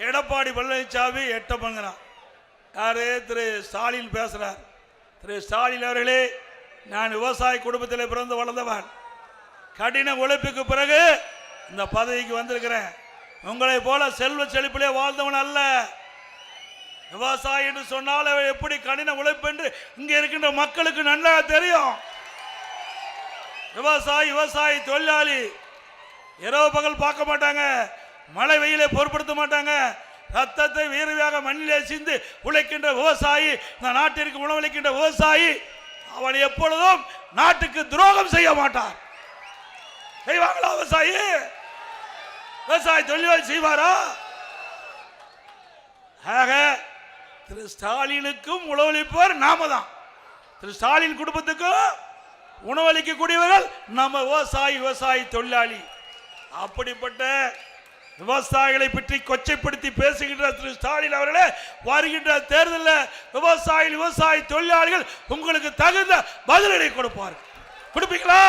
எடப்பாடி பழனிசாமி எட்டப்பங்கிறான். யாரு? திரு ஸ்டாலின் பேசுறார். திரு ஸ்டாலின் அவர்களே, நான் விவசாய குடும்பத்தில் பிறந்து வளர்ந்தவன். கடின உழைப்புக்கு பிறகு இந்த பதவிக்கு வந்திருக்கிறேன். உங்களை போல செல்வ செழிப்பிலே வாழ்ந்தவன் அல்ல. விவசாயி என்று சொன்னால் எப்படி கடின உழைப்பு என்று இங்க இருக்கின்ற மக்களுக்கு நல்லா தெரியும். விவசாயி தொழிலாளி இரவு பகல் பார்க்க மாட்டாங்க, மழை வெயிலை பொருட்படுத்த மாட்டாங்க. ரத்தத்தை வீரவியாக மண்ணிலே சிந்து உழைக்கின்ற விவசாயி, இந்த நாட்டிற்கு உணவளிக்கின்ற விவசாயி, அவன் எப்பொழுதும் நாட்டுக்கு துரோகம் செய்ய மாட்டான். செய்வாங்களா? விவசாயி தொழிலாளி செய்வாரா? ஆக திரு ஸ்டாலினுக்கும் உணவளிப்பவர் நாம தான். திரு ஸ்டாலின் குடும்பத்துக்கும் உணவளிக்கக்கூடியவர்கள் நம்ம விவசாயி தொழிலாளி. அப்படிப்பட்ட விவசாயிகளை பற்றி கொச்சைப்படுத்தி பேசுகின்ற திரு ஸ்டாலின் அவர்களே, வருகின்ற தேர்தலில் விவசாயி தொழிலாளிகள் உங்களுக்கு தகுந்த பதிலடி கொடுப்பார்கள். கொடுப்பீங்களா?